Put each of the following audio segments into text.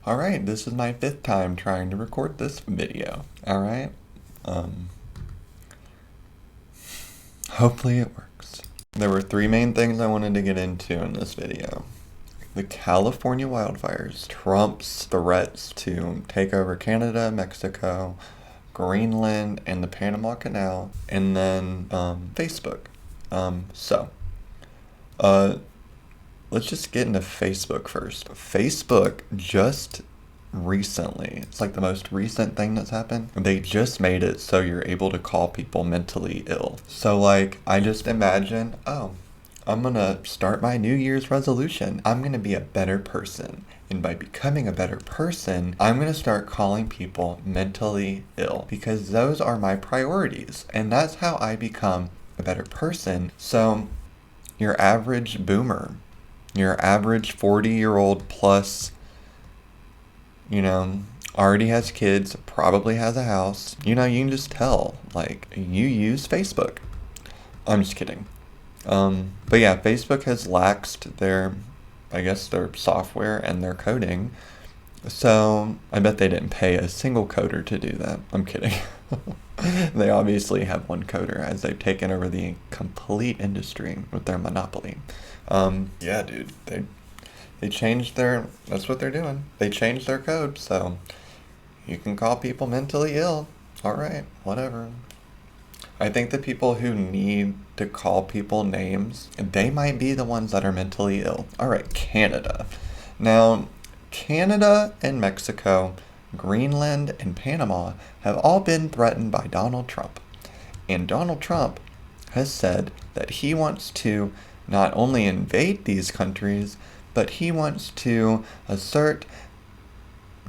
Alright, this is my 5th time trying to record this video. Alright? Hopefully it works. There were 3 main things I wanted to get into in this video. The California wildfires, Trump's threats to take over Canada, Mexico, Greenland, and the Panama Canal, and then Facebook. Let's just get into Facebook first. Facebook just recently, it's like the most recent thing that's happened, they just made it so you're able to call people mentally ill. So like, I just imagine, I'm gonna start my New Year's resolution. I'm gonna be a better person. And by becoming a better person, I'm gonna start calling people mentally ill because those are my priorities. And that's how I become a better person. So your average boomer, your average 40-year-old plus, already has kids, probably has a house, you can just tell, like, you use Facebook. I'm just kidding. But yeah, Facebook has laxed their software and their coding. So I bet they didn't pay a single coder to do that. I'm kidding. They obviously have one coder as they've taken over the complete industry with their monopoly. Yeah, dude, they changed that's what they're doing. They changed their code, so you can call people mentally ill. All right, whatever. I think the people who need to call people names, they might be the ones that are mentally ill. All right, Canada. Now, Canada and Mexico, Greenland and Panama have all been threatened by Donald Trump. And Donald Trump has said that he wants to not only invade these countries, but he wants to assert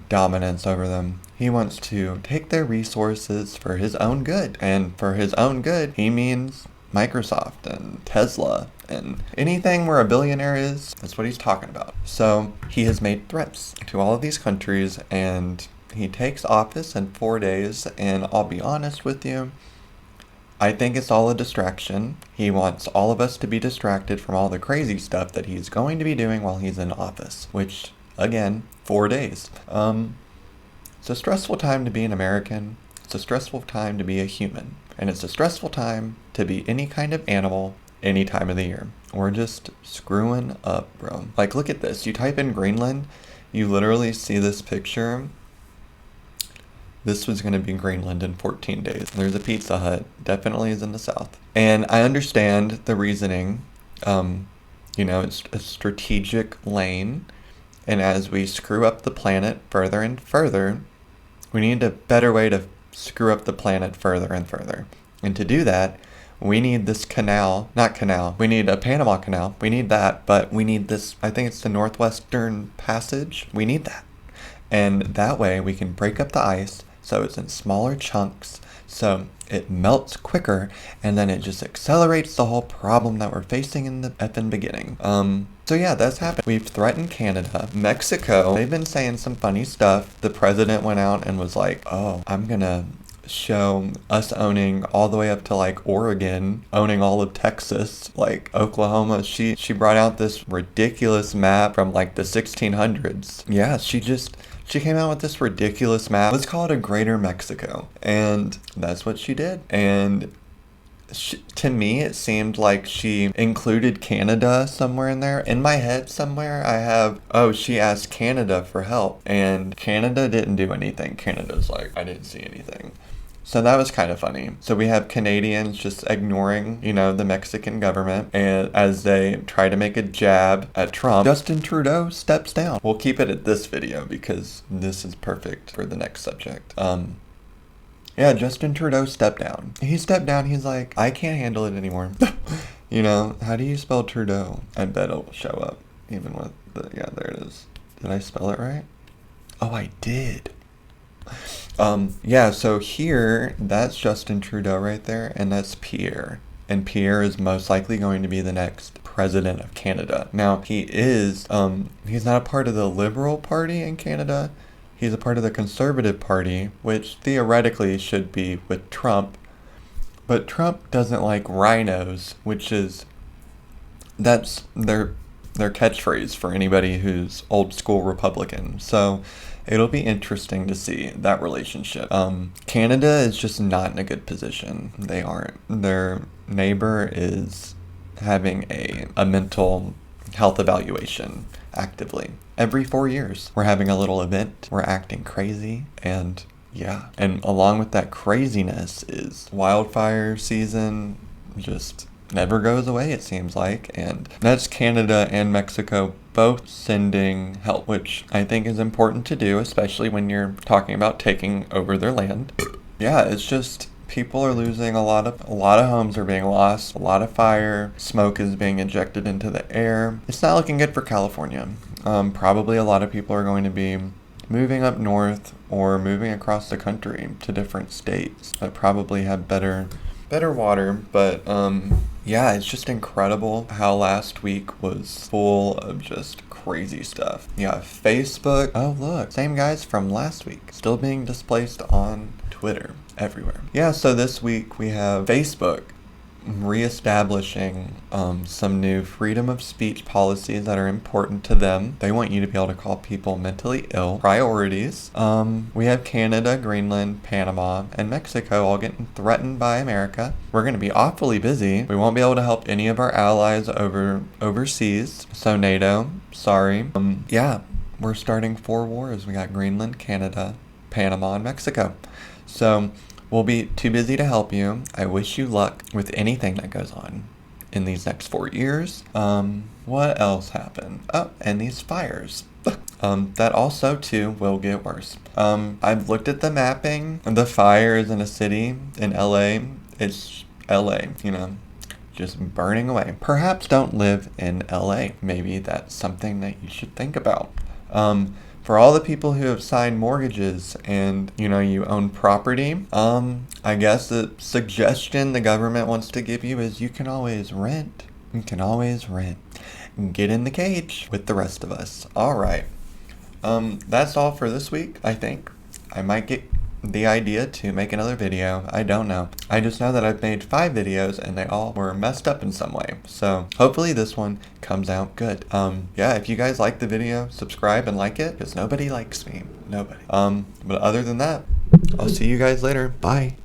dominance over them. He wants to take their resources for his own good. And for his own good, he means Microsoft and Tesla and anything where a billionaire is. That's what he's talking about. So he has made threats to all of these countries, and he takes office in 4 days. And I'll be honest with you, I think it's all a distraction. He wants all of us to be distracted from all the crazy stuff that he's going to be doing while he's in office, which, again, 4 days. It's a stressful time to be an American. It's a stressful time to be a human. And it's a stressful time to be any kind of animal any time of the year. We're just screwing up, bro. Like, look at this. You type in Greenland, you literally see this picture. This was going to be Greenland in 14 days. There's a Pizza Hut. Definitely is in the south. And I understand the reasoning. It's a strategic lane. And as we screw up the planet further and further, we need a better way to screw up the planet further and further. And to do that, we need this we need a Panama Canal. We need that, but we need this, I think it's the Northwestern Passage. We need that. And that way we can break up the ice so it's in smaller chunks, so it melts quicker, and then it just accelerates the whole problem that we're facing in the effing beginning. So yeah, that's happened. We've threatened Canada. Mexico, they've been saying some funny stuff. The president went out and was like, I'm gonna show us owning all the way up to like Oregon, owning all of Texas, like Oklahoma. She brought out this ridiculous map from like the 1600s. Yeah, she came out with this ridiculous map. Let's call it a Greater Mexico. And that's what she did. And to me, it seemed like she included Canada somewhere in there. In my head somewhere, I have, she asked Canada for help. And Canada didn't do anything. Canada's like, I didn't see anything. So that was kind of funny. So we have Canadians just ignoring, the Mexican government, and as they try to make a jab at Trump, Justin Trudeau steps down. We'll keep it at this video because this is perfect for the next subject. Justin Trudeau stepped down. He stepped down. He's like, I can't handle it anymore. How do you spell Trudeau? I bet it'll show up even with there it is. Did I spell it right? Oh, I did. So here, that's Justin Trudeau right there, and that's Pierre. And Pierre is most likely going to be the next president of Canada. Now, he's not a part of the Liberal Party in Canada. He's a part of the Conservative Party, which theoretically should be with Trump. But Trump doesn't like rhinos, that's their their catchphrase for anybody who's old school Republican. So it'll be interesting to see that relationship. Canada is just not in a good position. They aren't. Their neighbor is having a mental health evaluation actively. Every 4 years, we're having a little event. We're acting crazy. And yeah. And along with that craziness is wildfire season just never goes away, it seems like. And that's Canada and Mexico both sending help, which I think is important to do, especially when you're talking about taking over their land. Yeah, it's just people are losing a lot of homes are being lost, a lot of fire, smoke is being injected into the air. It's not looking good for California. Probably a lot of people are going to be moving up north or moving across the country to different states that probably have better water. But yeah, it's just incredible how last week was full of just crazy stuff. Yeah, Facebook. Oh, look, same guys from last week still being displaced on Twitter everywhere. Yeah, so this week we have Facebook reestablishing some new freedom of speech policies that are important to them. They want you to be able to call people mentally ill. Priorities. We have Canada, Greenland, Panama, and Mexico all getting threatened by America. We're going to be awfully busy. We won't be able to help any of our allies overseas. So NATO, sorry. Yeah, we're starting 4 wars. We got Greenland, Canada, Panama, and Mexico. So we'll be too busy to help you. I wish you luck with anything that goes on in these next 4 years. What else happened? Oh, and these fires. That also, too, will get worse. I've looked at the mapping. The fire is in a city in LA. It's LA, just burning away. Perhaps don't live in LA. Maybe that's something that you should think about. For all the people who have signed mortgages and, you own property, I guess the suggestion the government wants to give you is you can always rent. You can always rent. Get in the cage with the rest of us. All right. That's all for this week, I think. I might get the idea to make another video. I don't know. I just know that I've made 5 videos and they all were messed up in some way. So hopefully this one comes out good. Yeah, if you guys like the video, subscribe and like it because nobody likes me. Nobody. But other than that, I'll see you guys later. Bye.